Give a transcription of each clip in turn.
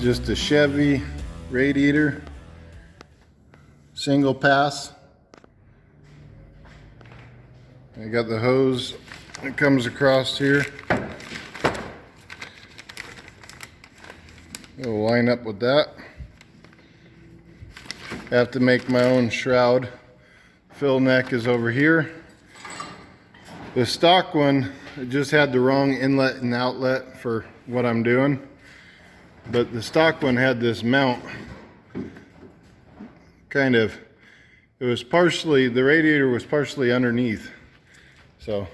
just a Chevy radiator, single pass. I got the hose that comes across here. It'll line up with that. I have to make my own shroud. Fill neck is over here. The stock one, it just had the wrong inlet and outlet for what I'm doing. But the stock one had this mount. Kind of, it was partially, the radiator was partially underneath. So.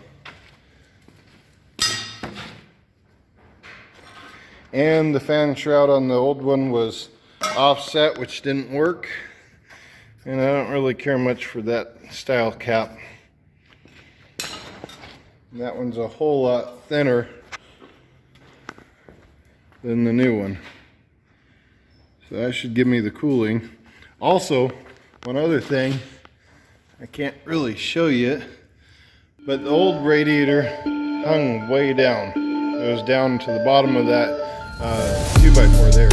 And the fan shroud on the old one was offset, which didn't work. And I don't really care much for that style cap. And that one's a whole lot thinner than the new one. So that should give me the cooling. Also, one other thing, I can't really show you it, but the old radiator hung way down. It was down to the bottom of that 2x4 there.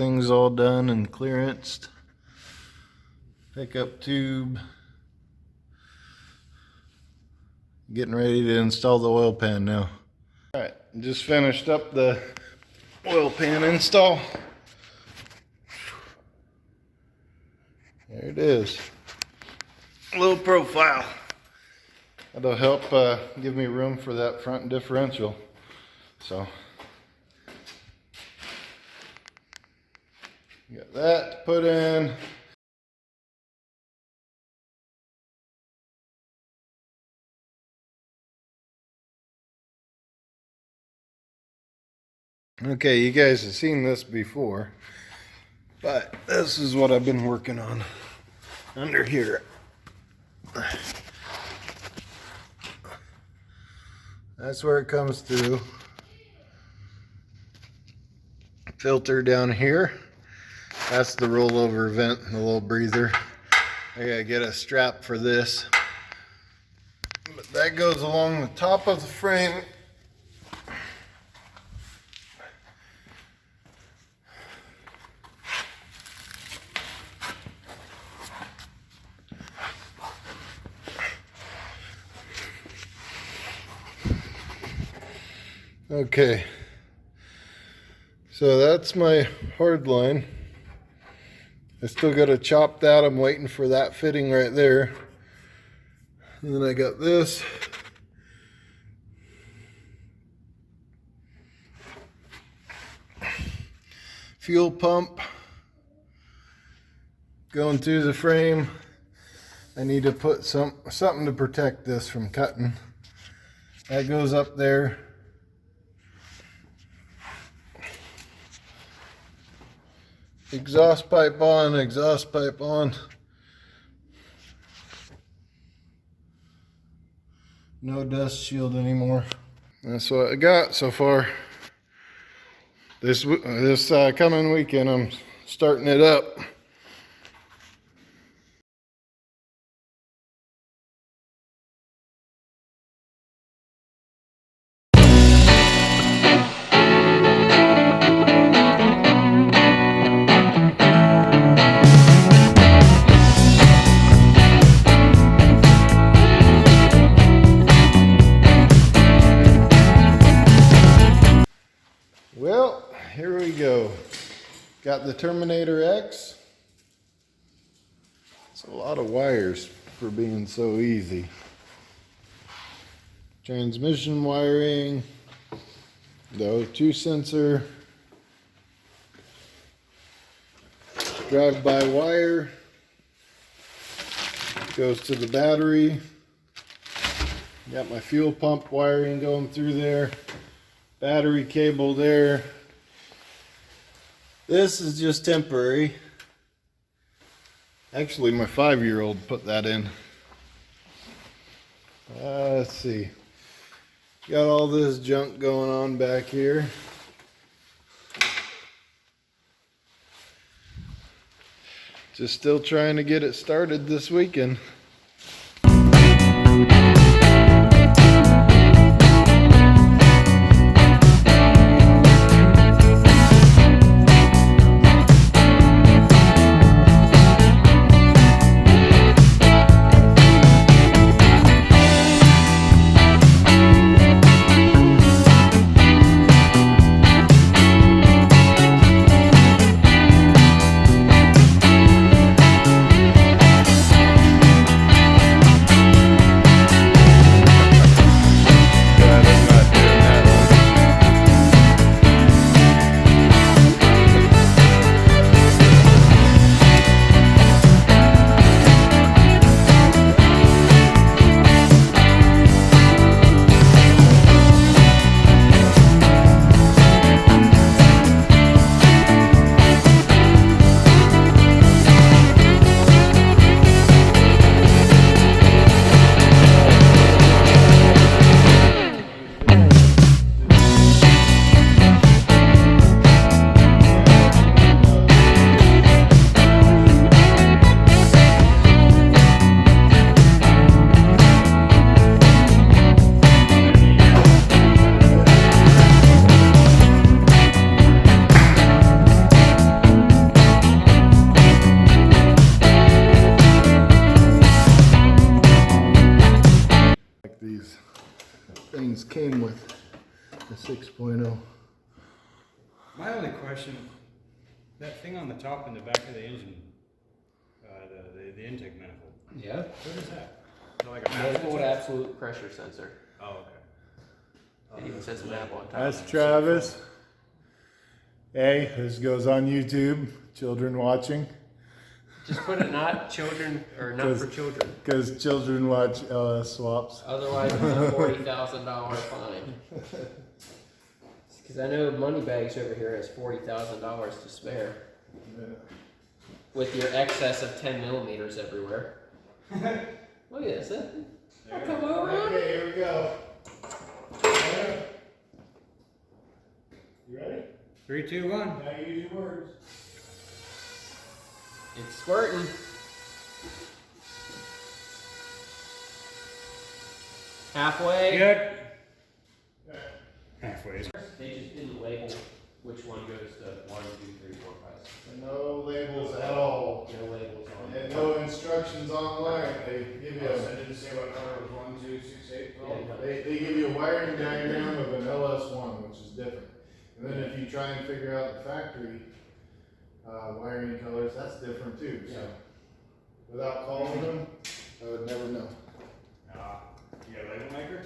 Everything's all done and clearanced. Pickup tube. Getting ready to install the oil pan now. Alright, just finished up the oil pan install. There it is. Low profile. That'll help give me room for that front differential. So, got that to put in. Okay, you guys have seen this before, but this is what I've been working on under here. That's where it comes through. Filter down here. That's the rollover vent, the little breather. I gotta get a strap for this. But that goes along the top of the frame. Okay, so that's my hard line. I still got to chop that. I'm waiting for that fitting right there. And then I got this. Fuel pump going through the frame. I need to put something to protect this from cutting. That goes up there. Exhaust pipe on, exhaust pipe on. No dust shield anymore. That's what I got so far. This coming weekend I'm starting it up. Well, here we go. Got the Terminator X. It's a lot of wires for being so easy. Transmission wiring, the O2 sensor, drive-by wire, goes to the battery. Got my fuel pump wiring going through there. Battery cable there. This is just temporary. Actually, my 5-year-old put that in. Let's see. Got all this junk going on back here. Just still trying to get it started this weekend. came with the 6.0. My only question, that thing on the top and the back of the engine, the intake manifold. Yeah. What is that? Is that like a Manifold absolute pressure sensor. Oh, okay. It even says map on top. That's Travis. Hey, this goes on YouTube. Children watching. Just put it not children or not for children. Because children watch LS swaps. Otherwise, it's a $40,000 fine. Because I know Moneybags over here has $40,000 to spare. Yeah. With your excess of 10 millimeters everywhere. Look at this. I'll come over. Okay, here we go. You ready? 3, 2, 1. Now use your words. It's squirting. Halfway. Good. Halfway. They just didn't label which one goes to 1, 2, 3, 4, 5, 6. No labels at all. No labels on And no instructions online. They give you I didn't say what color was 1, 2, 6, 8, 12. they give you a wiring diagram of an LS1, which is different. And then if you try and figure out the factory wiring colors, that's different too. So without calling them, I would never know. You got a label maker?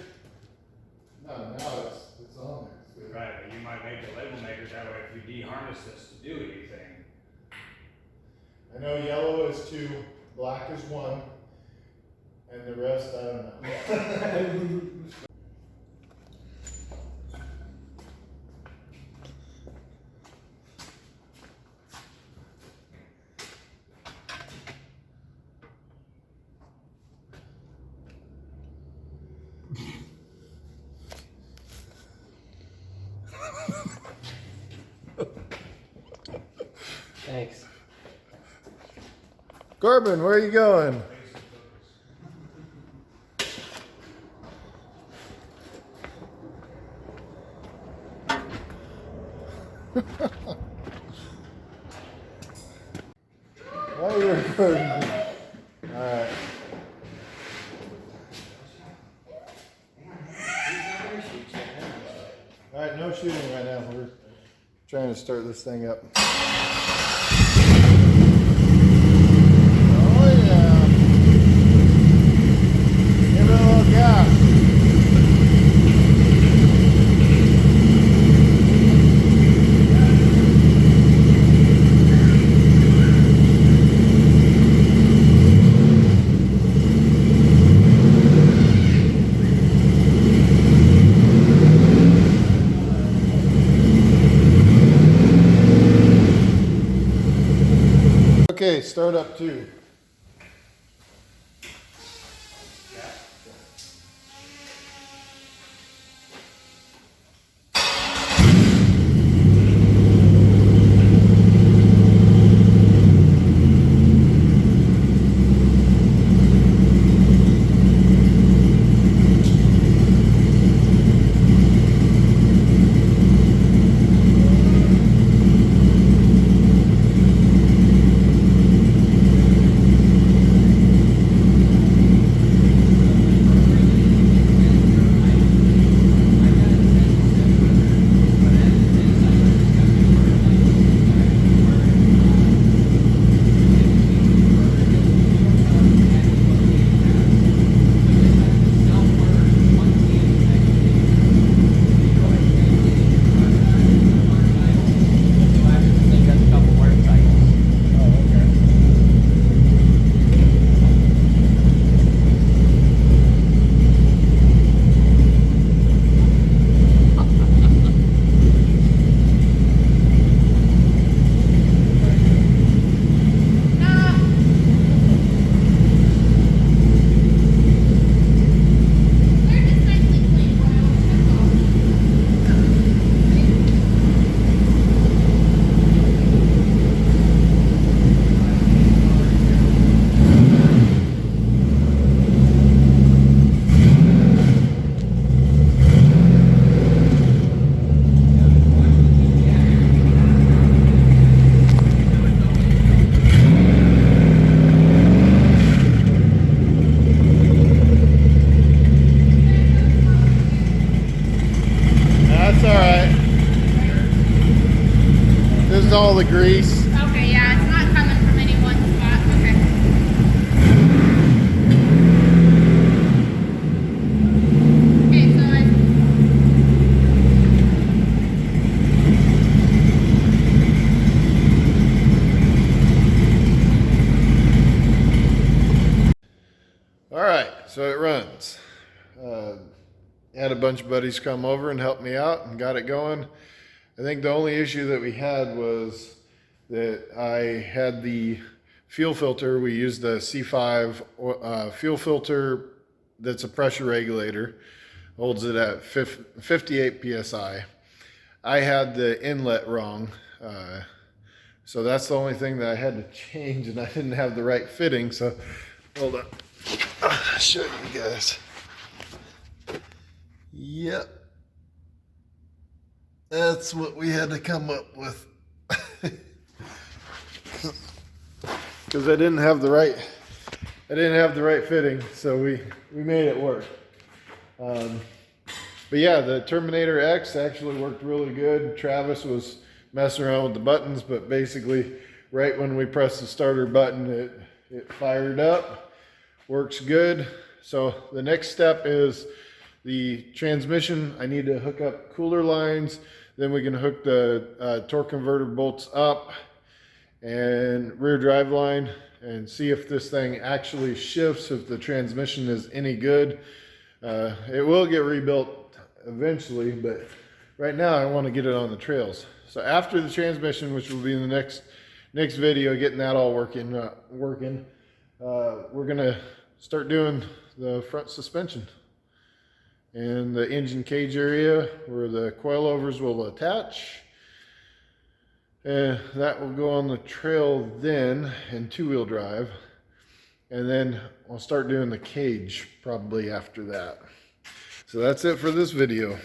No, now it's on there. Right, but you might make a label maker that way if you de-harness this to do anything. I know yellow is 2, black is 1, and the rest I don't know. Thanks. Corbin, where are you going? Why are you recording? Alright. Alright, no shooting right now. We're trying to start this thing up. Oh yeah. Give it a little gas. Okay, start up 2. the grease. Okay, yeah, it's not coming from any one spot. Okay. Okay, so All right, so it runs. Had a bunch of buddies come over and help me out and got it going. I think the only issue that we had was that I had the fuel filter. We used the C5 fuel filter that's a pressure regulator, holds it at 58 PSI. I had the inlet wrong. So that's the only thing that I had to change, and I didn't have the right fitting. So hold on, I'll show you guys. Yep. That's what we had to come up with. Because I didn't have the right fitting, so we made it work. But yeah, the Terminator X actually worked really good. Travis was messing around with the buttons, but basically right when we pressed the starter button, it fired up. Works good. So the next step is the transmission. I need to hook up cooler lines. Then we can hook the torque converter bolts up and rear drive line and see if this thing actually shifts, if the transmission is any good. It will get rebuilt eventually, but right now I want to get it on the trails. So after the transmission, which will be in the next video, getting that all working, we're gonna start doing the front suspension and the engine cage area where the coilovers will attach. And that will go on the trail then in two-wheel drive. And then I'll start doing the cage probably after that. So that's it for this video.